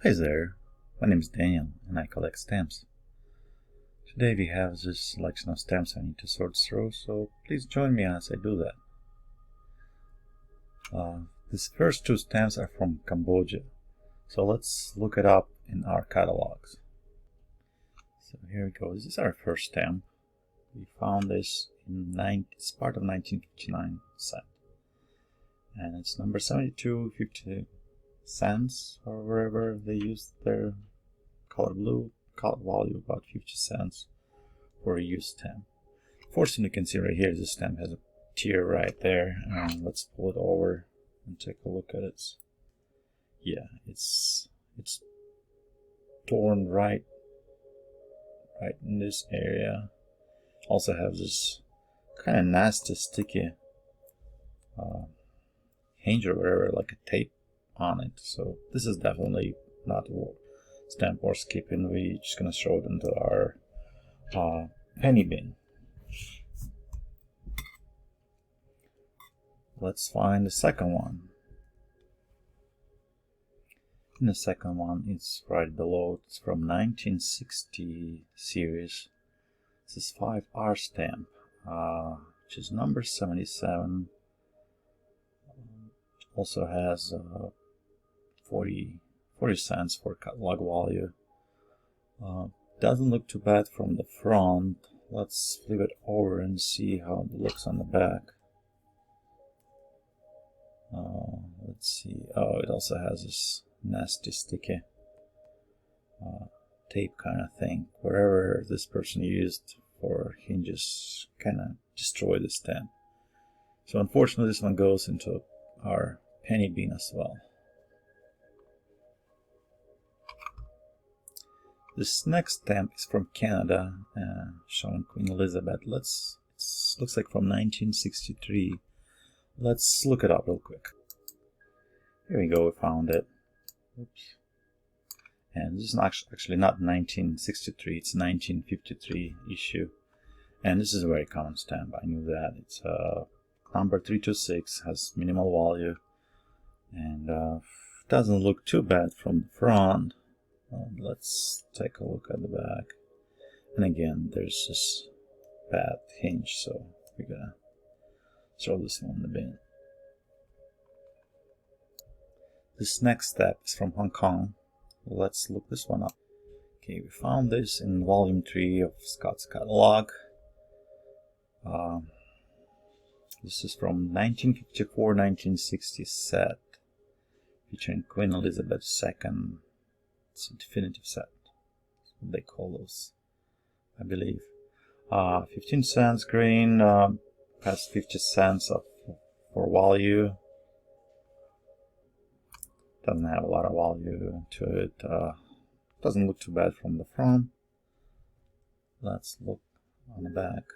Hi there, my name is Daniel and I collect stamps. Today we have this selection of stamps I need to sort through, so please join me as I do that. These first two stamps are from Cambodia, so let's look it up in our catalogs. So here we go, this is our first stamp. We found this in it's part of 1959 set. And it's number 7250 cents, or wherever they use their color blue, color value about 50 cents for a used stamp. Fortunately, you can see right here, this stamp has a tear right there. Let's pull it over and take a look at it. Yeah, it's torn right in this area. Also have this kind of nasty sticky hinge or whatever, like a tape on it. So this is definitely not a stamp worth skipping. We're just gonna throw it into our penny bin. Let's find the second one. And the second one is right below. It's from 1960 series. This is 5R stamp, which is number 77. Also has 40 cents for catalog value. Doesn't look too bad from the front. Let's flip it over and see how it looks on the back. Let's see. Oh, it also has this nasty sticky tape kind of thing. Wherever this person used for hinges kind of destroyed the stamp. So unfortunately, this one goes into our penny bin as well. This next stamp is from Canada, showing Queen Elizabeth. It looks like from 1963. Let's look it up real quick. Here we go, we found it. Oops. And this is actually not 1963, it's 1953 issue. And this is a very common stamp, I knew that. It's number 326, has minimal value, and doesn't look too bad from the front. Let's take a look at the back. And again, there's this bad hinge, so we're gonna throw this one in the bin. This next step is from Hong Kong. Let's look this one up. Okay, we found this in volume 3 of Scott's catalog. This is from 1954-1960 set, featuring Queen Elizabeth II. It's a definitive set. That's what they call those, I believe. 15 cents grain, past 50 cents for value. Doesn't have a lot of value to it. Doesn't look too bad from the front. Let's look on the back.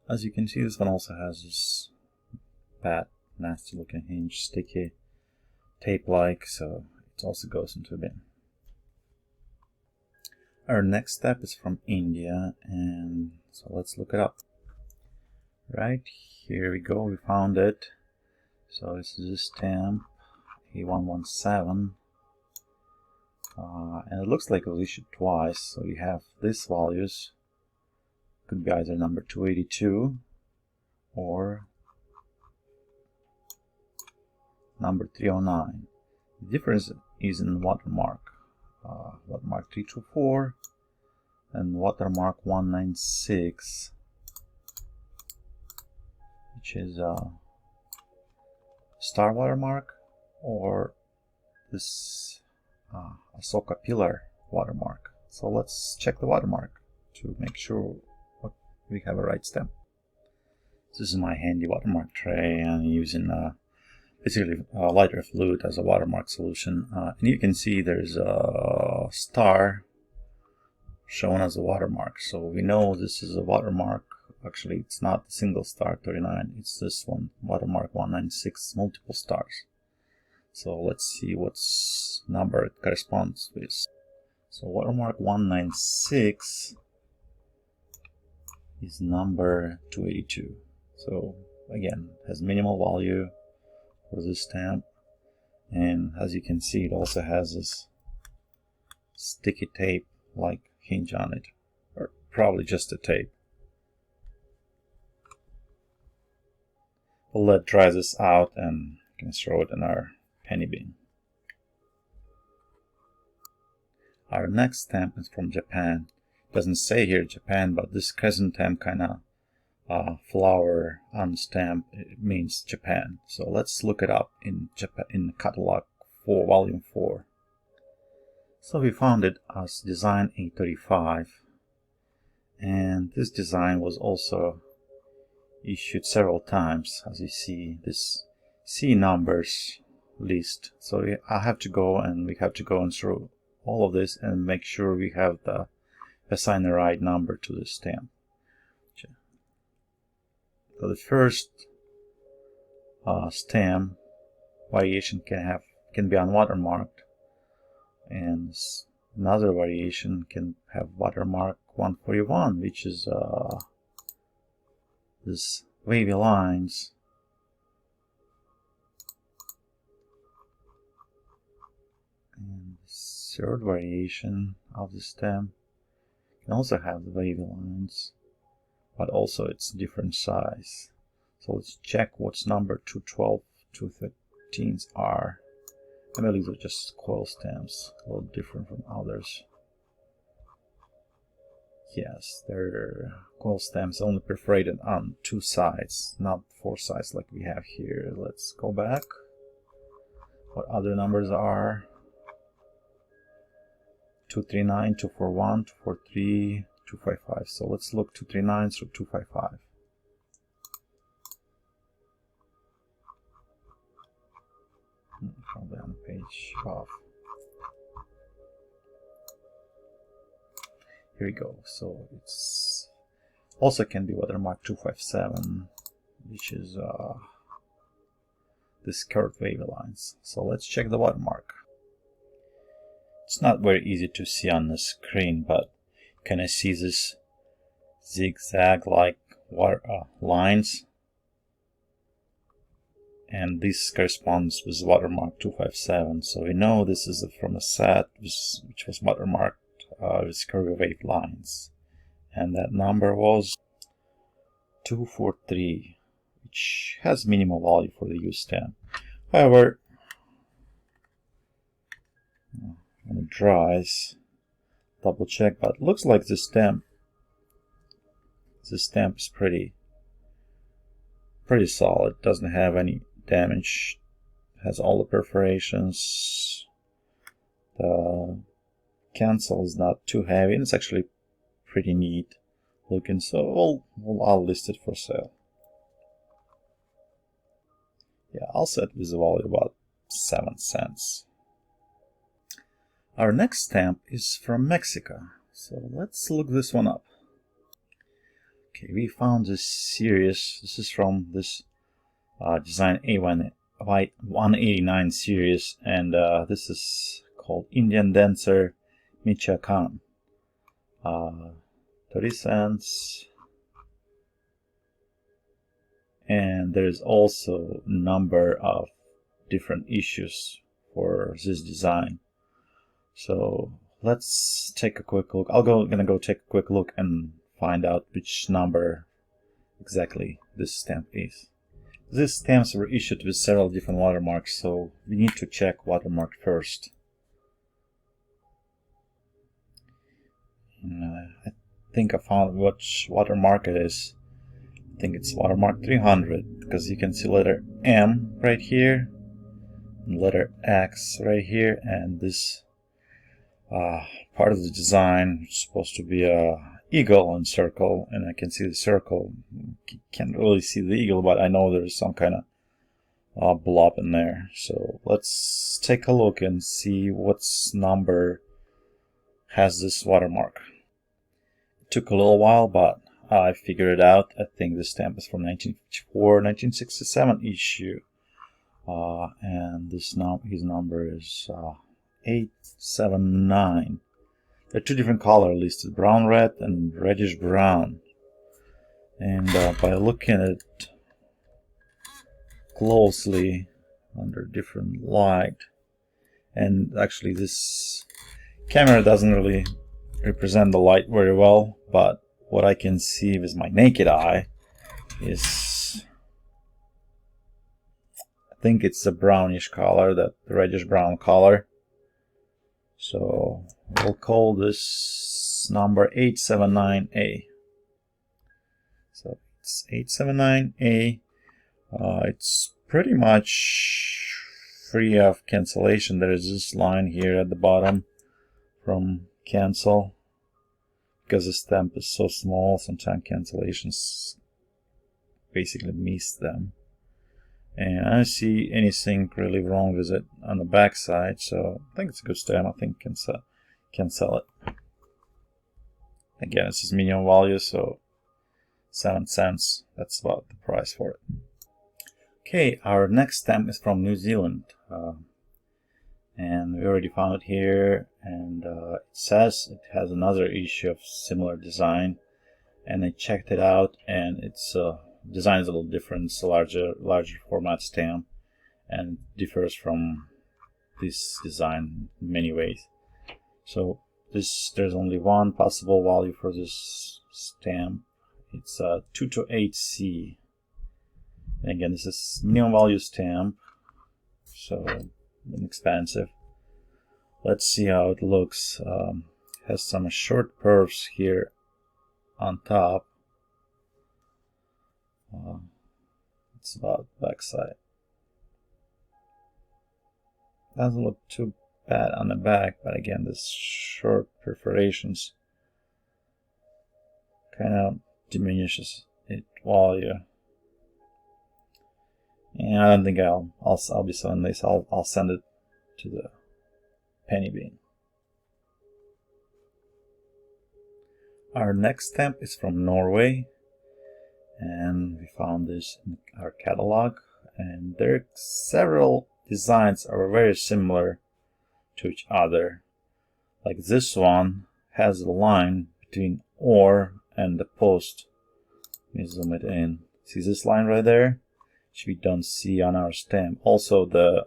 As you can see, this one also has this bad, nasty looking hinge, sticky tape-like, so it also goes into a bin. Our next step is from India, and so let's look it up. Right, here we go, we found it. So this is a stamp, A117, and it looks like it was issued twice, so you have these values. Could be either number 282 or number 309. The difference is in watermark. Watermark 324 and watermark 196, which is star watermark, or this Ahsoka pillar watermark. So let's check the watermark to make sure we have a right stamp. This is my handy watermark tray, and I'm using basically lighter fluid as a watermark solution. And you can see there's a star shown as a watermark, so we know this is a watermark. Actually, it's not a single star 39, it's this one, watermark 196, multiple stars. So let's see what's number it corresponds with. So watermark 196 is number 282. So again, has minimal value for this stamp. And as you can see, it also has this sticky tape like hinge on it, or probably just a tape. We'll let dry this out and we can throw it in our penny bin. Our next stamp is from Japan. It doesn't say here Japan, but this chrysanthemum kind of flower on the stamp, it means Japan. So let's look it up in Japan, in catalog 4, volume 4. So we found it as design A35, and this design was also issued several times. As you see, this C numbers list. So I have to go and we have to go and through all of this and make sure we have assign the right number to the stamp. So the first stamp variation can be unwatermarked, and another variation can have watermark 141, which is this wavy lines. And the third variation of the stamp can also have the wavy lines, but also it's different size. So let's check what's number 212, 213s are. I believe they're just coil stamps, a little different from others. Yes, they're coil stamps only perforated on 2 sides, not 4 sides like we have here. Let's go back. What other numbers are? 239, 241, 243, 255. So let's look 239 through 255. Probably on the page off. Here we go. So it's also can be watermark 257, which is this curved wavy lines. So let's check the watermark. It's not very easy to see on the screen, but can I see this zigzag like lines? And this corresponds with watermark 257. So we know this is from a set which was watermarked with curvy wave lines. And that number was 243, which has minimal value for the U stamp. However, when it dries, double check, but it looks like this stamp is pretty solid. Doesn't have any damage, has all the perforations. The cancel is not too heavy, and it's actually pretty neat looking. So I'll list it for sale. Yeah, I'll set with a value about 7 cents. Our next stamp is from Mexico, so let's look this one up. Okay, we found this series. This is from this design A189 series, and this is called Indian Dancer Michoacan. 30 cents. And there's also a number of different issues for this design. So let's take a quick look. Gonna go take a quick look and find out which number exactly this stamp is. These stamps were issued with several different watermarks, so we need to check watermark first. And I think I found which watermark it is. I think it's watermark 300, because you can see letter M right here, and letter X right here, and this part of the design is supposed to be a eagle and circle, and I can see the circle. Can't really see the eagle, but I know there's some kind of blob in there. So let's take a look and see what's number has this watermark. It took a little while, but I figured it out. I think this stamp is from 1954, 1967 issue, and this his number is 879. There are 2 different colors listed, brown red and reddish brown. And by looking at it closely, under different light. And actually this camera doesn't really represent the light very well, but what I can see with my naked eye is, I think it's a brownish color, that reddish brown color. So we'll call this number 879A. So it's 879A. It's pretty much free of cancellation. There is this line here at the bottom from cancel. Because the stamp is so small, sometimes cancellations basically miss them. And I don't see anything really wrong with it on the back side, so I think it's a good stamp. I think can sell it. Again, this is minimum value, so 7 cents. That's about the price for it. Okay, our next stamp is from New Zealand. And we already found it here, and it says it has another issue of similar design, and I checked it out, and its design is a little different. It's a larger format stamp and differs from this design in many ways. So there's only one possible value for this stamp. It's a 228C. And again, this is minimum value stamp, so inexpensive. Let's see how it looks. Has some short curves here on top. It's about back side. Doesn't look too bad on the back, but again, this short perforations kind of diminishes its value. And I don't think I'll be selling this. I'll send it to the penny bin. Our next stamp is from Norway, and we found this in our catalog. And there are several designs are very similar to each other. Like this one has a line between or and the post. Let me zoom it in. See this line right there? Which we don't see on our stamp. Also, the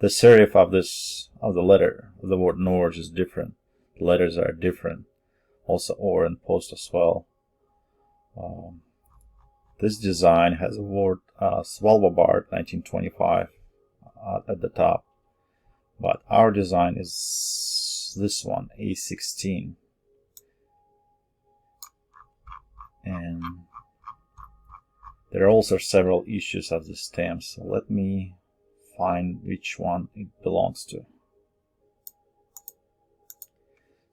serif of the letter of the word Norge is different. The letters are different. Also, or and post as well. This design has a word Svalbard 1925 at the top, but our design is this one, A16, and there are also several issues of the stamp, so let me find which one it belongs to.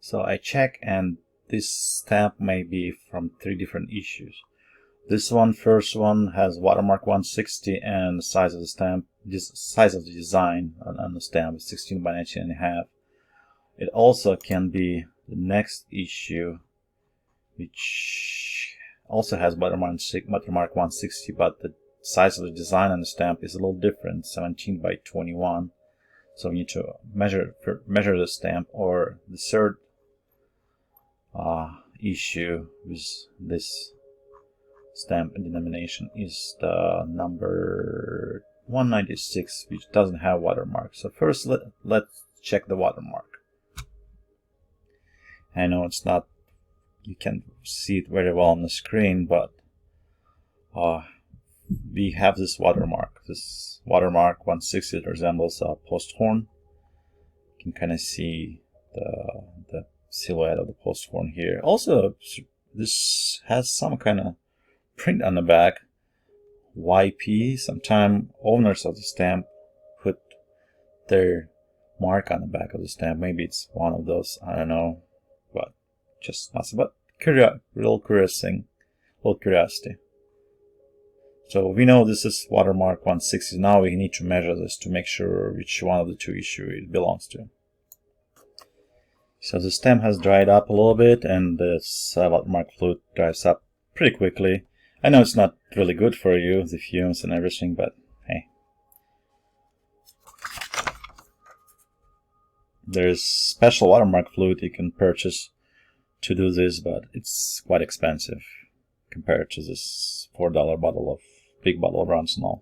So I check, and this stamp may be from 3 different issues. This one, first one, has watermark 160, and the size of the stamp, size of the design on the stamp is 16 by 19.5. It also can be the next issue, which also has watermark 160, but the size of the design on the stamp is a little different, 17 by 21. So we need to measure the stamp. Or the third issue with this stamp and denomination is the number 196, which doesn't have watermark. So first let's check the watermark. I know it's not, you can't see it very well on the screen, but we have this watermark. This watermark 160 resembles a post horn. You can kind of see the silhouette of the post horn here. Also, this has some kind of print on the back, YP. Sometimes owners of the stamp put their mark on the back of the stamp. Maybe it's one of those, I don't know, but just not so. But real curious thing, little curiosity. So we know this is watermark 160. Now we need to measure this to make sure which one of the 2 issues it belongs to. So the stamp has dried up a little bit, and this watermark fluid dries up pretty quickly. I know it's not really good for you, the fumes and everything, but hey. There's special watermark fluid you can purchase to do this, but it's quite expensive compared to this $4 big bottle of Bronzanol.